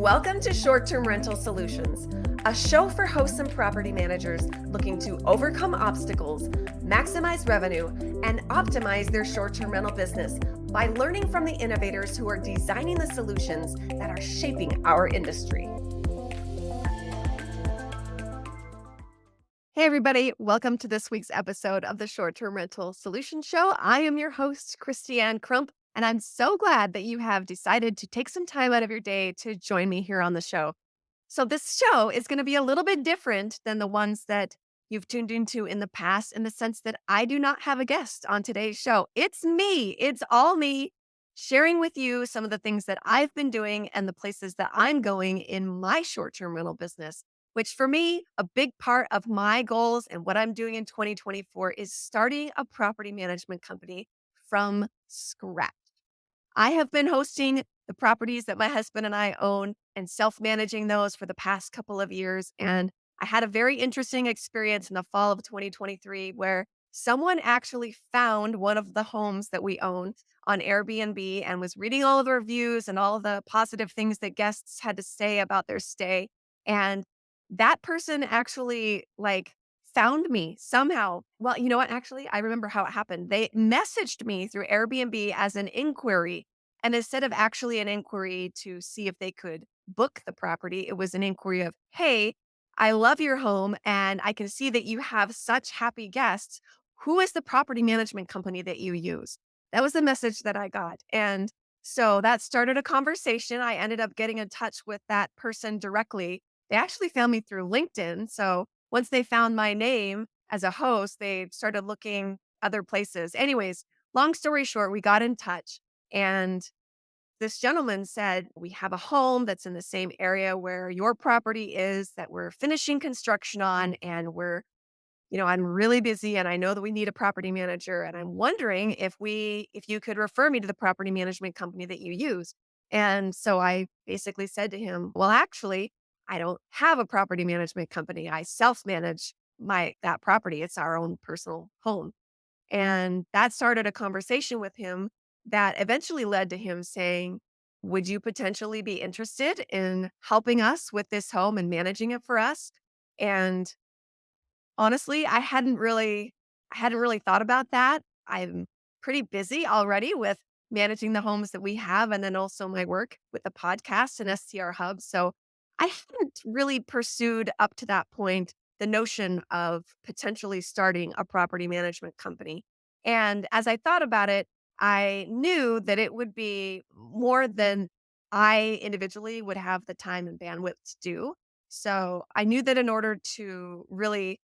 Welcome to Short-Term Rental Solutions, a show for hosts and property managers looking to overcome obstacles, maximize revenue, and optimize their short-term rental business by learning from the innovators who are designing the solutions that are shaping our industry. Hey everybody, welcome to this week's episode of the Short-Term Rental Solutions Show. I am your host, Christianne, and I'm so glad that you have decided to take some time out of your day to join me here on the show. So this show is going to be a little bit different than the ones that you've tuned into in the past, in the sense that I do not have a guest on today's show. It's me. It's all me sharing with you some of the things that I've been doing and the places that I'm going in my short-term rental business, which for me, a big part of my goals and what I'm doing in 2024 is starting a property management company from scratch. I have been hosting the properties that my husband and I own and self-managing those for the past couple of years. And I had a very interesting experience in the fall of 2023 where someone actually found one of the homes that we own on Airbnb and was reading all of the reviews and all of the positive things that guests had to say about their stay. And that person actually found me somehow. Well, you know what? Actually, I remember how it happened. They messaged me through Airbnb as an inquiry. And instead of actually an inquiry to see if they could book the property, it was an inquiry of, hey, I love your home and I can see that you have such happy guests. Who is the property management company that you use? That was the message that I got. And so that started a conversation. I ended up getting in touch with that person directly. They actually found me through LinkedIn. So once they found my name as a host, they started looking other places. Anyways, long story short, we got in touch and this gentleman said, we have a home that's in the same area where your property is that we're finishing construction on. And I'm really busy and I know that we need a property manager. And I'm wondering if you could refer me to the property management company that you use. And so I basically said to him, well, actually, I don't have a property management company. I self-manage that property. It's our own personal home. And that started a conversation with him that eventually led to him saying, would you potentially be interested in helping us with this home and managing it for us? And honestly, I hadn't really thought about that. I'm pretty busy already with managing the homes that we have and then also my work with the podcast and STR Hub. So I hadn't really pursued up to that point the notion of potentially starting a property management company. And as I thought about it, I knew that it would be more than I individually would have the time and bandwidth to do. So I knew that in order to really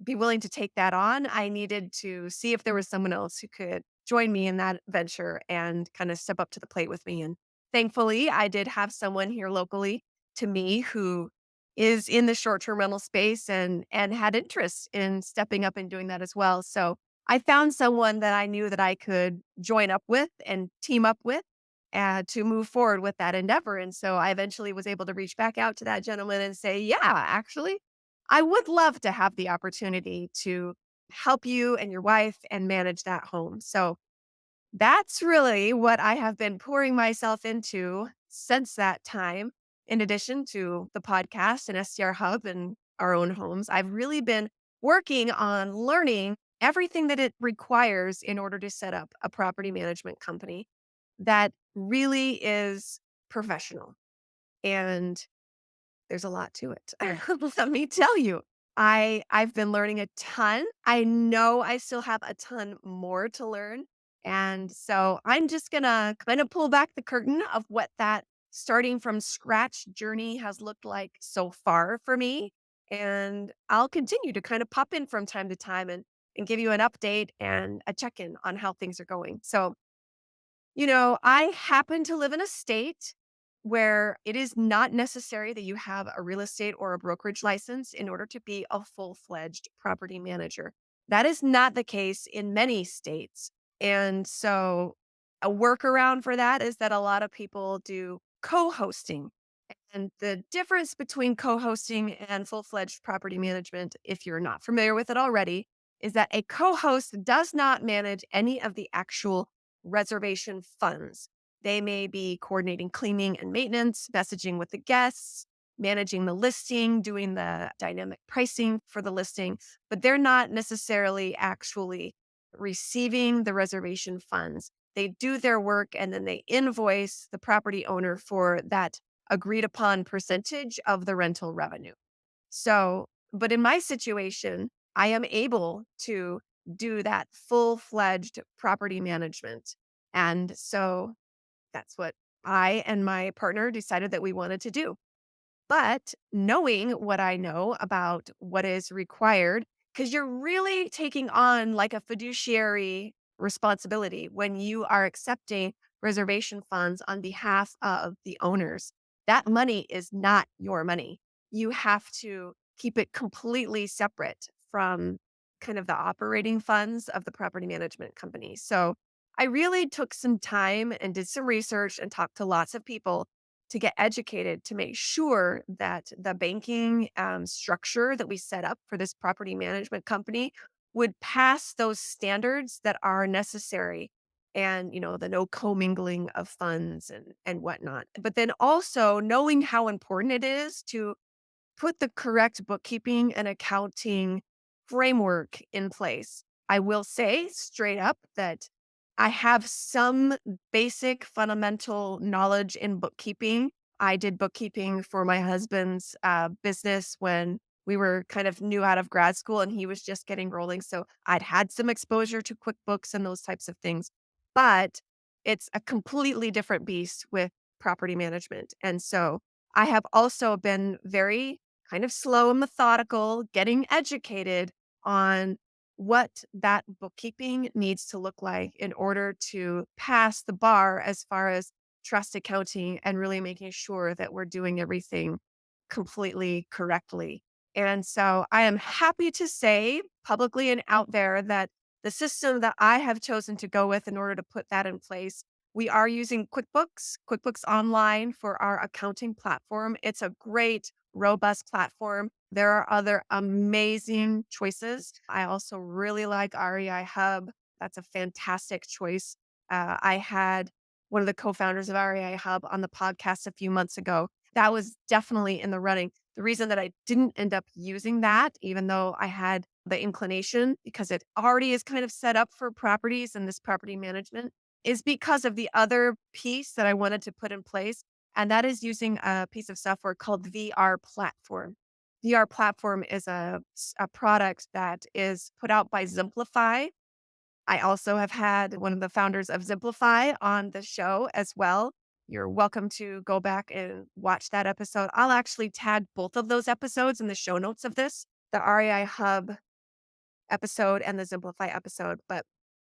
be willing to take that on, I needed to see if there was someone else who could join me in that venture and kind of step up to the plate with me. And thankfully, I did have someone here locally to me who is in the short-term rental space and had interest in stepping up and doing that as well. So I found someone that I knew that I could join up with and team up with to move forward with that endeavor. And so I eventually was able to reach back out to that gentleman and say, yeah, actually, I would love to have the opportunity to help you and your wife and manage that home. So that's really what I have been pouring myself into since that time. In addition to the podcast and STR Hub and our own homes, I've really been working on learning everything that it requires in order to set up a property management company that really is professional. And there's a lot to it. Let me tell you. I've been learning a ton. I know I still have a ton more to learn. And so I'm just gonna kind of pull back the curtain of what that starting from scratch journey has looked like so far for me. And I'll continue to kind of pop in from time to time and give you an update and a check-in on how things are going. So I happen to live in a state where it is not necessary that you have a real estate or a brokerage license in order to be a full-fledged property manager. That is not the case in many states. And so a workaround for that is that a lot of people do co-hosting. And the difference between co-hosting and full-fledged property management, if you're not familiar with it already, is that a co-host does not manage any of the actual reservation funds. They may be coordinating cleaning and maintenance, messaging with the guests, managing the listing, doing the dynamic pricing for the listing, but they're not necessarily actually receiving the reservation funds. They do their work and then they invoice the property owner for that agreed upon percentage of the rental revenue. So, but in my situation, I am able to do that full fledged property management. And so that's what I and my partner decided that we wanted to do. But knowing what I know about what is required, because you're really taking on like a fiduciary responsibility when you are accepting reservation funds on behalf of the owners. That money is not your money. You have to keep it completely separate from kind of the operating funds of the property management company. So I really took some time and did some research and talked to lots of people to get educated to make sure that the banking structure that we set up for this property management company would pass those standards that are necessary, and the no commingling of funds and whatnot, but then also knowing how important it is to put the correct bookkeeping and accounting framework in place. I will say straight up that I have some basic fundamental knowledge in bookkeeping. I did bookkeeping for my husband's business when we were kind of new out of grad school and he was just getting rolling. So I'd had some exposure to QuickBooks and those types of things. But it's a completely different beast with property management. And so I have also been very kind of slow and methodical, getting educated on what that bookkeeping needs to look like in order to pass the bar as far as trust accounting and really making sure that we're doing everything completely correctly. And so I am happy to say publicly and out there that the system that I have chosen to go with in order to put that in place, we are using QuickBooks Online for our accounting platform. It's a great, robust platform. There are other amazing choices. I also really like REI Hub. That's a fantastic choice. I had one of the co-founders of REI Hub on the podcast a few months ago. That was definitely in the running. The reason that I didn't end up using that, even though I had the inclination, because it already is kind of set up for properties and this property management, is because of the other piece that I wanted to put in place. And that is using a piece of software called VR Platform. VR Platform is a product that is put out by Zimplify. I also have had one of the founders of Zimplify on the show as well. You're welcome to go back and watch that episode. I'll actually tag both of those episodes in the show notes of this, the REI Hub episode and the Zimplify episode. But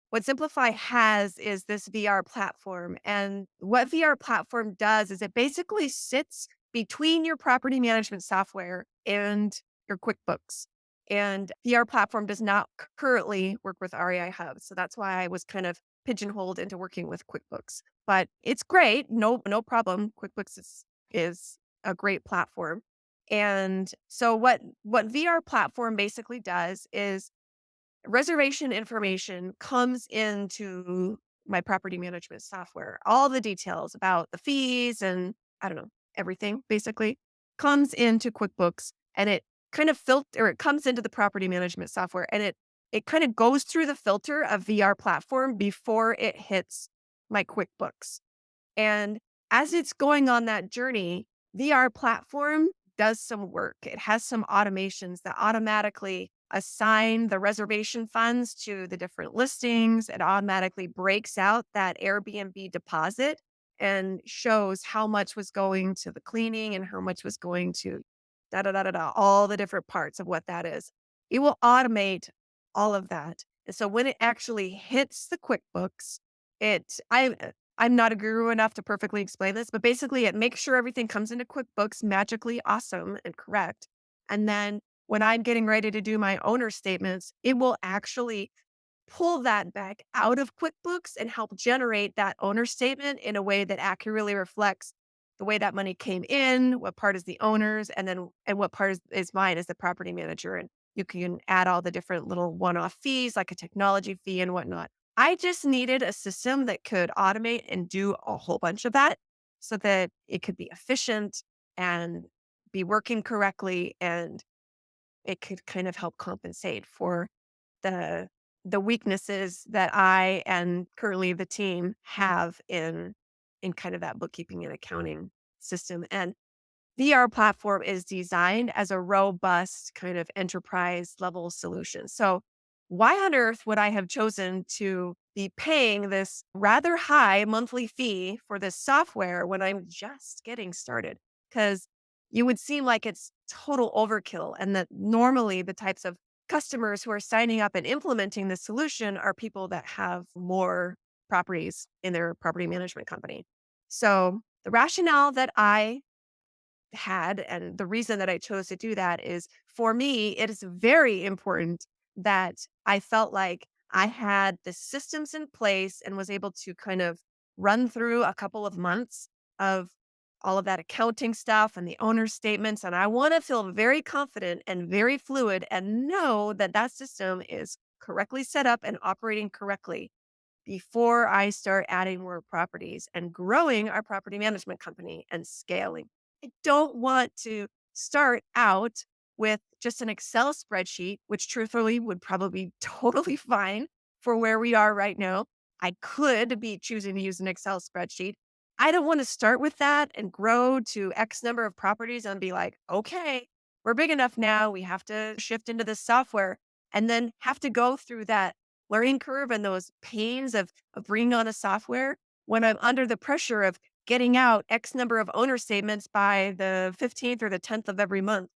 what Zimplify has is this VR platform. And what VR platform does is it basically sits between your property management software and your QuickBooks. And VR platform does not currently work with REI Hub. So that's why I was kind of pigeonholed into working with QuickBooks. But it's great. No problem. QuickBooks is a great platform. And so what VR platform basically does is reservation information comes into my property management software. All the details about the fees and I don't know, everything basically comes into QuickBooks and it kind of it comes into the property management software and it kind of goes through the filter of VR platform before it hits my QuickBooks. And as it's going on that journey, VR platform does some work. It has some automations that automatically assign the reservation funds to the different listings. It automatically breaks out that Airbnb deposit and shows how much was going to the cleaning and how much was going to da da da da da, all the different parts of what that is. It will automate all of that. And so when it actually hits the QuickBooks, I'm not a guru enough to perfectly explain this, but basically it makes sure everything comes into QuickBooks magically awesome and correct. And then when I'm getting ready to do my owner statements, it will actually pull that back out of QuickBooks and help generate that owner statement in a way that accurately reflects the way that money came in, what part is the owner's, and what part is mine as the property manager. And you can add all the different little one-off fees like a technology fee and whatnot. I just needed a system that could automate and do a whole bunch of that so that it could be efficient and be working correctly, and it could kind of help compensate for the the weaknesses that I and currently the team have in kind of that bookkeeping and accounting system. And VR platform is designed as a robust kind of enterprise level solution. So, why on earth would I have chosen to be paying this rather high monthly fee for this software when I'm just getting started? Because you would seem like it's total overkill, and that normally the types of customers who are signing up and implementing this solution are people that have more properties in their property management company. So, the rationale that I had. And the reason that I chose to do that is for me, it is very important that I felt like I had the systems in place and was able to kind of run through a couple of months of all of that accounting stuff and the owner statements. And I want to feel very confident and very fluid and know that that system is correctly set up and operating correctly before I start adding more properties and growing our property management company and scaling. I don't want to start out with just an Excel spreadsheet, which truthfully would probably be totally fine for where we are right now. I could be choosing to use an Excel spreadsheet. I don't want to start with that and grow to X number of properties and be like, okay, we're big enough now. We have to shift into this software and then have to go through that learning curve and those pains of bringing on a software when I'm under the pressure of getting out X number of owner statements by the 15th or the 10th of every month.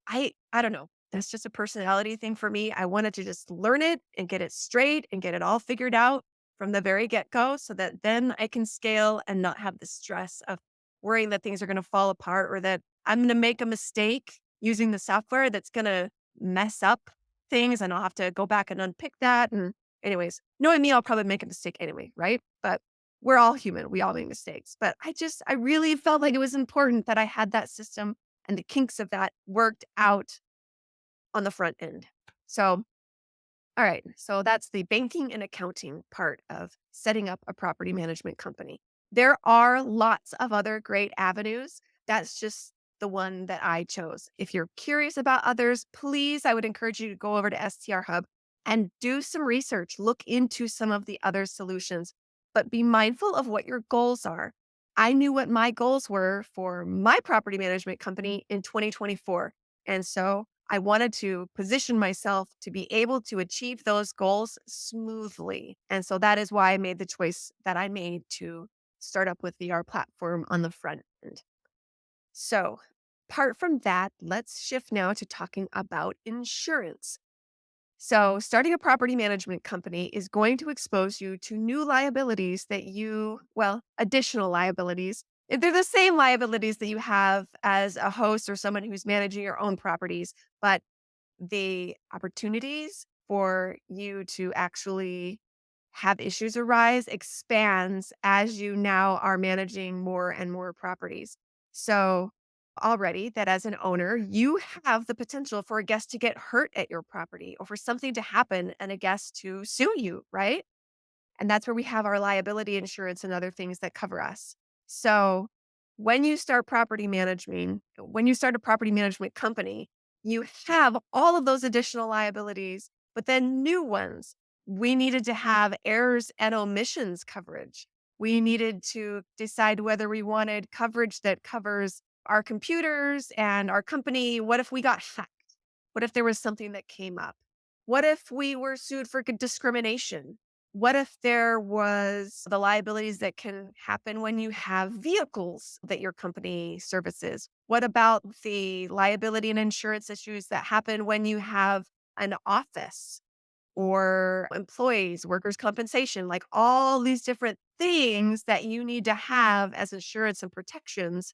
I don't know. That's just a personality thing for me. I wanted to just learn it and get it straight and get it all figured out from the very get-go so that then I can scale and not have the stress of worrying that things are going to fall apart or that I'm going to make a mistake using the software that's going to mess up things and I'll have to go back and unpick that. And anyways, knowing me, I'll probably make a mistake anyway, right? But we're all human. We all make mistakes. But I really felt like it was important that I had that system and the kinks of that worked out on the front end. So, all right. So that's the banking and accounting part of setting up a property management company. There are lots of other great avenues. That's just the one that I chose. If you're curious about others, please, I would encourage you to go over to STR Hub and do some research. Look into some of the other solutions, but be mindful of what your goals are. I knew what my goals were for my property management company in 2024. And so I wanted to position myself to be able to achieve those goals smoothly. And so that is why I made the choice that I made to start up with VR platform on the front end. So, apart from that, let's shift now to talking about insurance. So, starting a property management company is going to expose you to new liabilities that additional liabilities. They're the same liabilities that you have as a host or someone who's managing your own properties, but the opportunities for you to actually have issues arise expands as you now are managing more and more properties. So, already that as an owner, you have the potential for a guest to get hurt at your property or for something to happen and a guest to sue you, right? And that's where we have our liability insurance and other things that cover us. So, when you start a property management company, you have all of those additional liabilities, but then new ones. We needed to have errors and omissions coverage. We needed to decide whether we wanted coverage that covers our computers and our company. What if we got hacked? What if there was something that came up? What if we were sued for discrimination? What if there was the liabilities that can happen when you have vehicles that your company services? What about the liability and insurance issues that happen when you have an office or employees, workers' compensation, like all these different things that you need to have as insurance and protections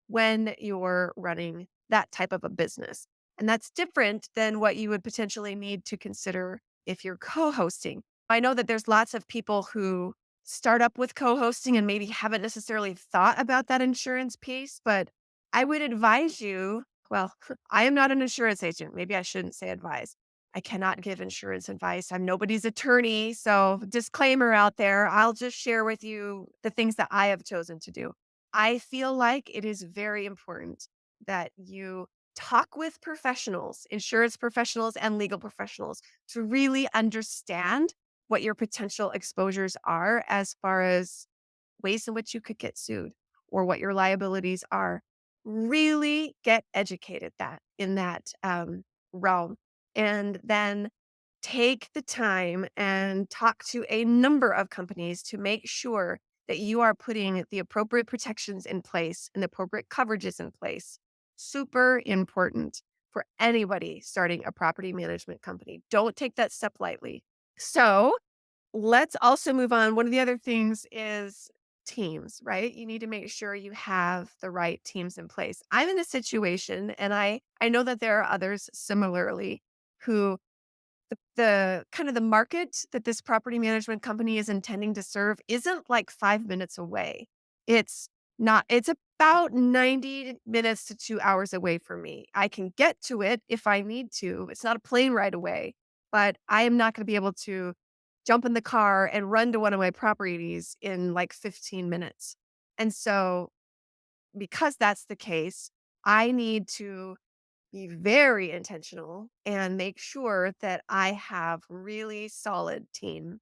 when you're running that type of a business. And that's different than what you would potentially need to consider if you're co hosting. I know that there's lots of people who start up with co hosting and maybe haven't necessarily thought about that insurance piece, but I would advise you. Well, I am not an insurance agent. Maybe I shouldn't say advise. I cannot give insurance advice. I'm nobody's attorney. So, disclaimer out there, I'll just share with you the things that I have chosen to do. I feel like it is very important that you talk with professionals, insurance professionals, and legal professionals to really understand what your potential exposures are as far as ways in which you could get sued or what your liabilities are. Really get educated that in that realm, and then take the time and talk to a number of companies to make sure that you are putting the appropriate protections in place and the appropriate coverages in place. Super important for anybody starting a property management company. Don't take that step lightly. So, let's also move on. One of the other things is teams, right? You need to make sure you have the right teams in place. I'm in a situation, and I know that there are others similarly who the kind of the market that this property management company is intending to serve isn't like 5 minutes away. It's not, it's about 90 minutes to 2 hours away from me. I can get to it if I need to. It's not a plane ride away, but I am not going to be able to jump in the car and run to one of my properties in like 15 minutes. And so, because that's the case, I need to be very intentional and make sure that I have really solid team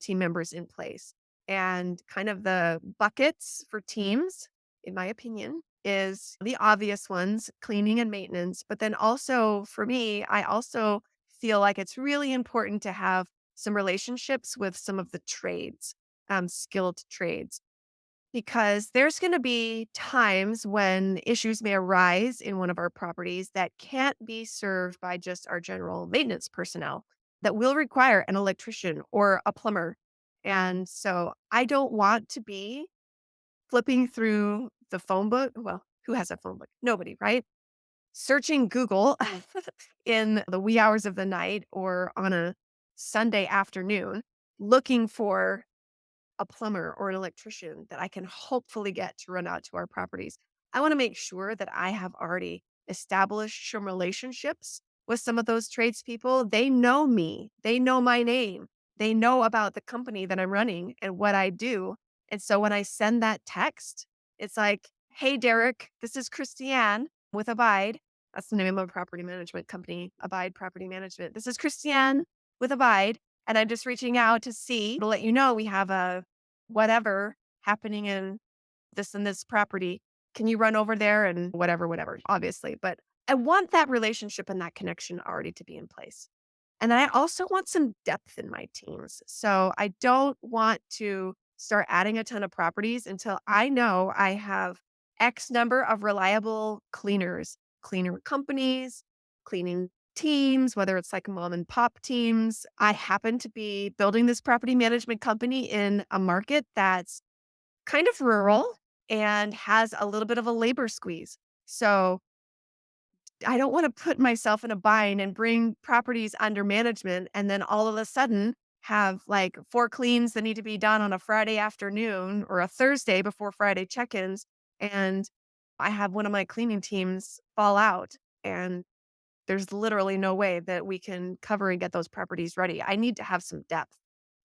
members in place. And kind of the buckets for teams, in my opinion, is the obvious ones, cleaning and maintenance. But then also for me, I also feel like it's really important to have some relationships with some of the trades, skilled trades, because there's going to be times when issues may arise in one of our properties that can't be served by just our general maintenance personnel, that will require an electrician or a plumber. And so I don't want to be flipping through the phone book. Well, who has a phone book? Nobody, right? Searching Google in the wee hours of the night or on a Sunday afternoon, looking for a plumber or an electrician that I can hopefully get to run out to our properties. I want to make sure that I have already established some relationships with some of those tradespeople. They know me, they know my name, they know about the company that I'm running and what I do. And so when I send that text, it's like, hey, Derek, this is Christiane with Abide. That's the name of a property management company, Abide Property Management. This is Christiane with Abide. And I'm just reaching out to see, to let you know we have a whatever happening in this and this property. Can you run over there and whatever, whatever, obviously. But I want that relationship and that connection already to be in place. And I also want some depth in my teams. So I don't want to start adding a ton of properties until I know I have X number of reliable cleaners, cleaner companies, cleaning teams, whether it's like mom and pop teams. I happen to be building this property management company in a market that's kind of rural and has a little bit of a labor squeeze. So I don't want to put myself in a bind and bring properties under management and then all of a sudden have like 4 cleans that need to be done on a Friday afternoon or a Thursday before Friday check-ins. And I have one of my cleaning teams fall out, and there's literally no way that we can cover and get those properties ready. I need to have some depth.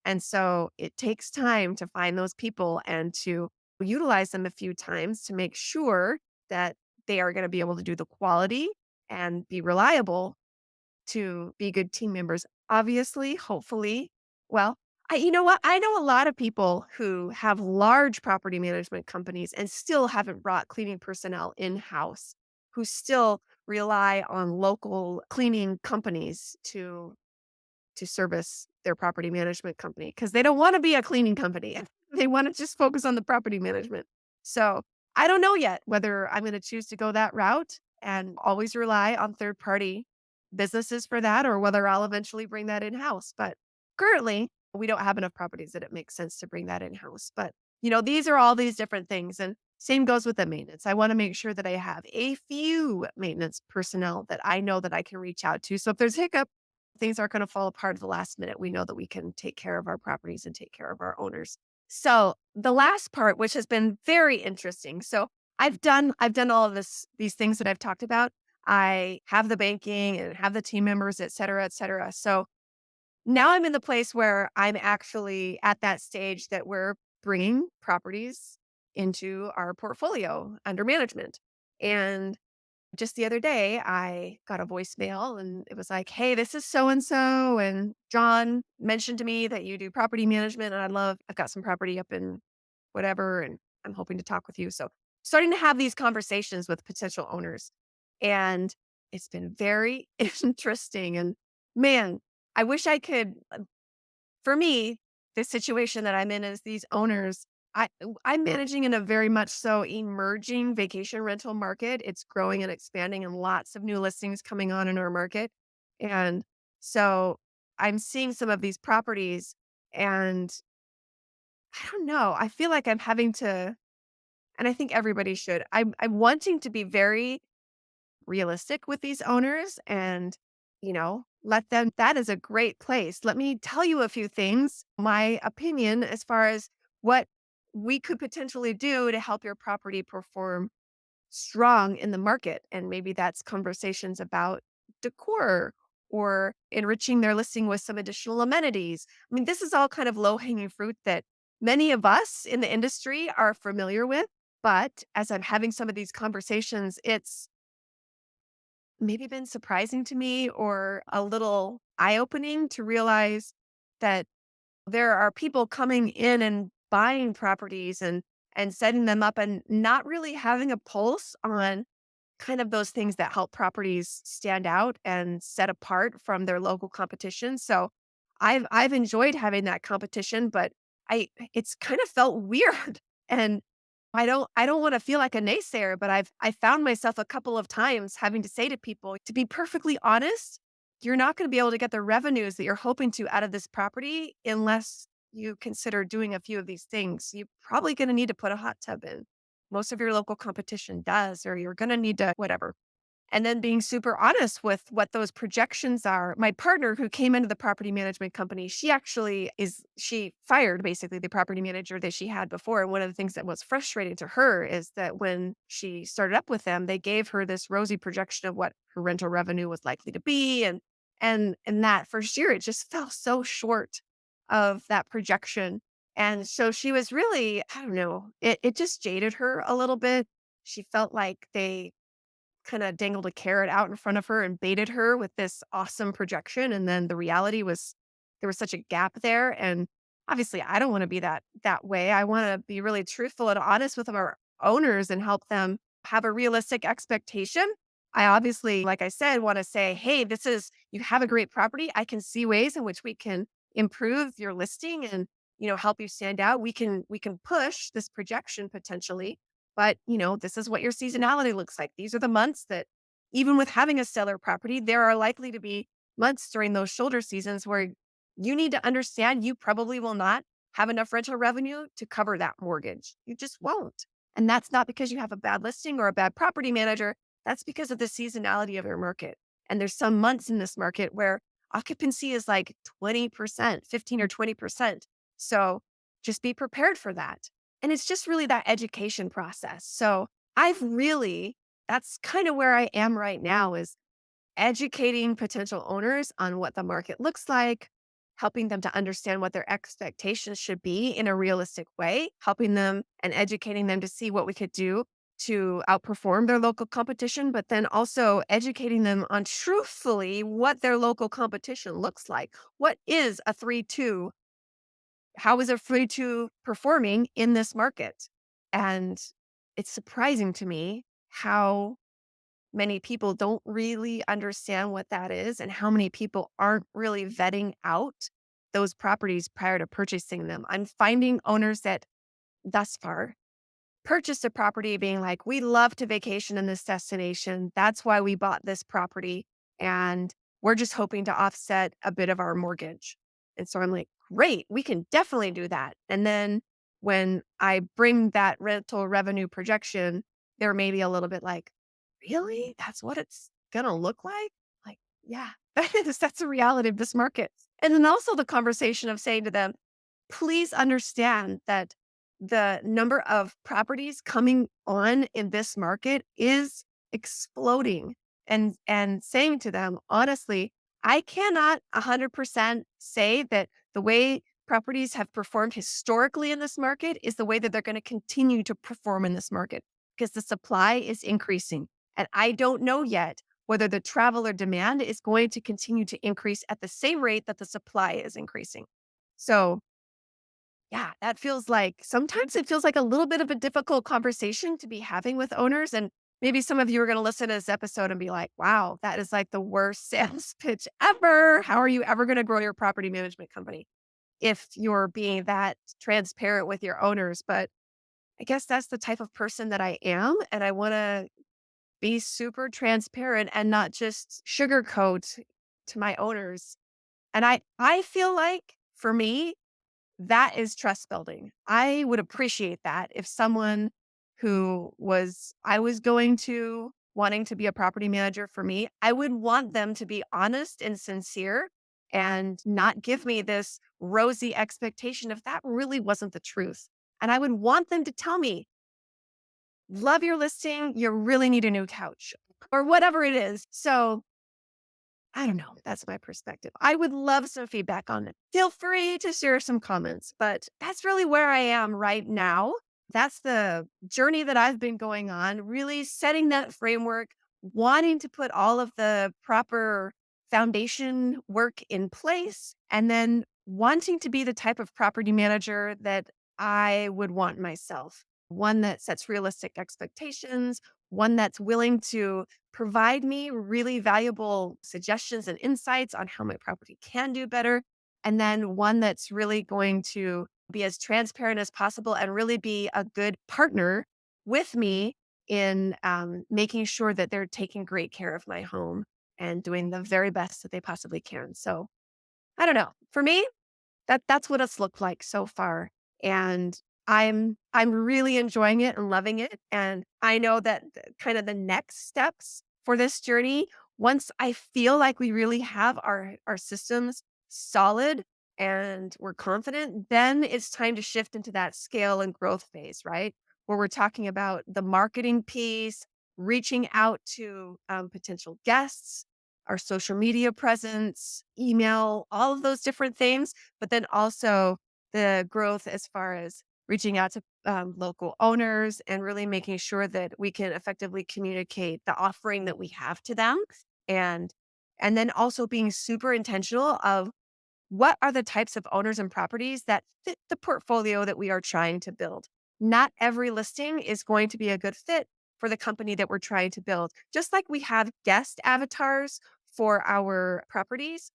And so it takes time to find those people and to utilize them a few times to make sure that they are going to be able to do the quality and be reliable to be good team members. Obviously, hopefully, well, you know what? I know a lot of people who have large property management companies and still haven't brought cleaning personnel in house, who still rely on local cleaning companies to service their property management company because they don't want to be a cleaning company. They want to just focus on the property management. So I don't know yet whether I'm going to choose to go that route and always rely on third party businesses for that, or whether I'll eventually bring that in house. But currently, we don't have enough properties that it makes sense to bring that in house. But, these are all these different things. And same goes with the maintenance. I want to make sure that I have a few maintenance personnel that I know that I can reach out to. So if there's hiccup, things aren't going to fall apart at the last minute. We know that we can take care of our properties and take care of our owners. So the last part, which has been very interesting. So I've done all of these things that I've talked about. I have the banking and have the team members, et cetera, et cetera. So now I'm in the place where I'm actually at that stage that we're bringing properties into our portfolio under management. And just the other day, I got a voicemail and it was like, "Hey, this is so and so. And John mentioned to me that you do property management. And I've got some property up in whatever. And I'm hoping to talk with you." So starting to have these conversations with potential owners. And it's been very interesting. And man, I wish I could for me, the situation that I'm in is these owners. I'm managing in a very much so emerging vacation rental market. It's growing and expanding and lots of new listings coming on in our market. And so I'm seeing some of these properties and I don't know, I feel like I'm having to and I think everybody should. I'm wanting to be very realistic with these owners and, let them that is a great place. Let me tell you a few things, my opinion as far as what we could potentially do to help your property perform strong in the market. And maybe that's conversations about decor or enriching their listing with some additional amenities. I mean, this is all kind of low hanging fruit that many of us in the industry are familiar with. But as I'm having some of these conversations, it's maybe been surprising to me or a little eye opening to realize that there are people coming in and buying properties and setting them up and not really having a pulse on kind of those things that help properties stand out and set apart from their local competition. So I've enjoyed having that competition, but it's kind of felt weird. And I don't want to feel like a naysayer, but I found myself a couple of times having to say to people, to be perfectly honest, you're not going to be able to get the revenues that you're hoping to out of this property unless you consider doing a few of these things. You're probably going to need to put a hot tub in. Most of your local competition does, or you're going to need to whatever. And then being super honest with what those projections are. My partner who came into the property management company, she fired basically the property manager that she had before. And one of the things that was frustrating to her is that when she started up with them, they gave her this rosy projection of what her rental revenue was likely to be. And in that first year, it just fell so short of that projection. And so she was really, I don't know, it just jaded her a little bit. She felt like they kinda dangled a carrot out in front of her and baited her with this awesome projection, and then the reality was there was such a gap there, and obviously, I don't wanna be that way. I wanna be really truthful and honest with our owners and help them have a realistic expectation. I obviously, like I said, wanna say, "Hey, this is you have a great property. I can see ways in which we can improve your listing and, help you stand out. We can push this projection potentially, but, this is what your seasonality looks like. These are the months that, even with having a stellar property, there are likely to be months during those shoulder seasons where you need to understand you probably will not have enough rental revenue to cover that mortgage. You just won't. And that's not because you have a bad listing or a bad property manager. That's because of the seasonality of your market. And there's some months in this market where occupancy is like 20%, 15 or 20%. So just be prepared for that. And it's just really that education process. So I've really, that's kind of where I am right now is educating potential owners on what the market looks like, helping them to understand what their expectations should be in a realistic way, helping them and educating them to see what we could do to outperform their local competition, but then also educating them on truthfully what their local competition looks like. What is a 3-2? How is a free to performing in this market? And it's surprising to me how many people don't really understand what that is and how many people aren't really vetting out those properties prior to purchasing them. I'm finding owners that thus far purchased a property being like, we love to vacation in this destination. That's why we bought this property. And we're just hoping to offset a bit of our mortgage. And so I'm like, great, we can definitely do that. And then when I bring that rental revenue projection, they're maybe a little bit like, really? That's what it's going to look like? Like, yeah, that's the reality of this market. And then also the conversation of saying to them, please understand that the number of properties coming on in this market is exploding. and saying to them, honestly, I cannot 100% say that the way properties have performed historically in this market is the way that they're going to continue to perform in this market because the supply is increasing. And I don't know yet whether the traveler demand is going to continue to increase at the same rate that the supply is increasing. So, yeah, that feels like sometimes it feels like a little bit of a difficult conversation to be having with owners. And maybe some of you are going to listen to this episode and be like, wow, that is like the worst sales pitch ever. How are you ever going to grow your property management company if you're being that transparent with your owners? But I guess that's the type of person that I am. And I want to be super transparent and not just sugarcoat to my owners. And I feel like for me, that is trust building. I would appreciate that if someone who was I was going to wanting to be a property manager for me, I would want them to be honest and sincere and not give me this rosy expectation if that really wasn't the truth. And I would want them to tell me, love your listing, you really need a new couch or whatever it is. So I don't know. That's my perspective. I would love some feedback on it. Feel free to share some comments, but that's really where I am right now. That's the journey that I've been going on, really setting that framework, wanting to put all of the proper foundation work in place, and then wanting to be the type of property manager that I would want myself. One that sets realistic expectations, one that's willing to provide me really valuable suggestions and insights on how my property can do better. And then one that's really going to be as transparent as possible and really be a good partner with me in making sure that they're taking great care of my home and doing the very best that they possibly can. So I don't know. For me, that's what it's looked like so far, and I'm really enjoying it and loving it, and I know that kind of the next steps for this journey, once I feel like we really have our systems solid and we're confident, then it's time to shift into that scale and growth phase, right? Where we're talking about the marketing piece, reaching out to potential guests, our social media presence, email, all of those different things, but then also the growth as far as reaching out to local owners and really making sure that we can effectively communicate the offering that we have to them and and then also being super intentional of what are the types of owners and properties that fit the portfolio that we are trying to build. Not every listing is going to be a good fit for the company that we're trying to build. Just like we have guest avatars for our properties,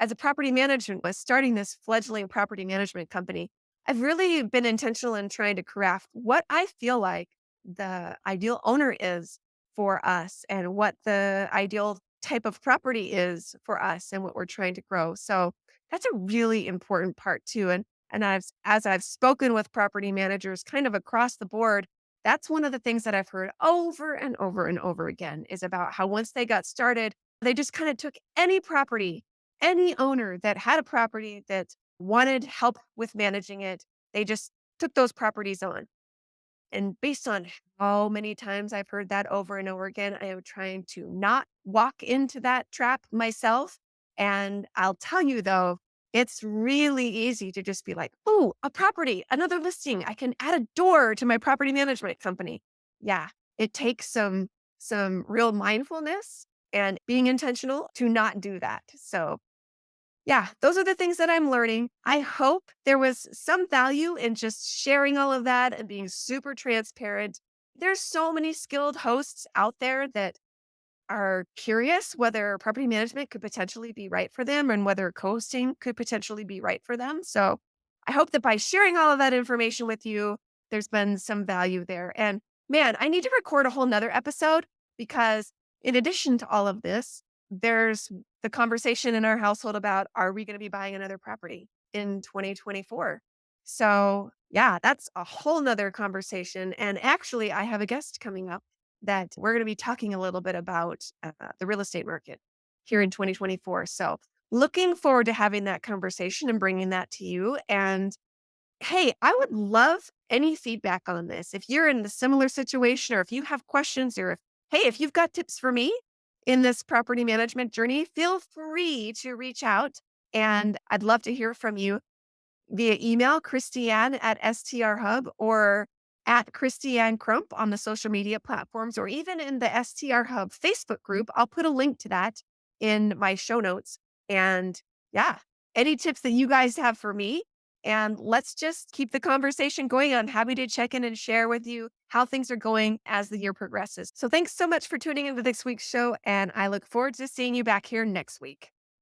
as a property management was starting this fledgling property management company, I've really been intentional in trying to craft what I feel like the ideal owner is for us and what the ideal type of property is for us and what we're trying to grow. So that's a really important part too. And as I've spoken with property managers kind of across the board, that's one of the things that I've heard over and over and over again is about how once they got started, they just kind of took any property, any owner that had a property that wanted help with managing it, they just took those properties on. And based on how many times I've heard that over and over again, I am trying to not walk into that trap myself. And I'll tell you though, it's really easy to just be like, oh, a property, another listing. I can add a door to my property management company. Yeah, it takes some real mindfulness and being intentional to not do that. So yeah, those are the things that I'm learning. I hope there was some value in just sharing all of that and being super transparent. There's so many skilled hosts out there that are curious whether property management could potentially be right for them and whether co-hosting could potentially be right for them. So I hope that by sharing all of that information with you, there's been some value there. And man, I need to record a whole nother episode because in addition to all of this, there's the conversation in our household about are we going to be buying another property in 2024? So yeah, that's a whole nother conversation. And actually, I have a guest coming up that we're going to be talking a little bit about the real estate market here in 2024. So, looking forward to having that conversation and bringing that to you. And hey, I would love any feedback on this. If you're in the similar situation or if you have questions or if, hey, if you've got tips for me, in this property management journey, feel free to reach out. And I'd love to hear from you via email, Christiane at STR Hub or at Christiane Crump on the social media platforms, or even in the STR Hub Facebook group. I'll put a link to that in my show notes. And yeah, any tips that you guys have for me. And let's just keep the conversation going. I'm happy to check in and share with you how things are going as the year progresses. So thanks so much for tuning into this week's show. And I look forward to seeing you back here next week.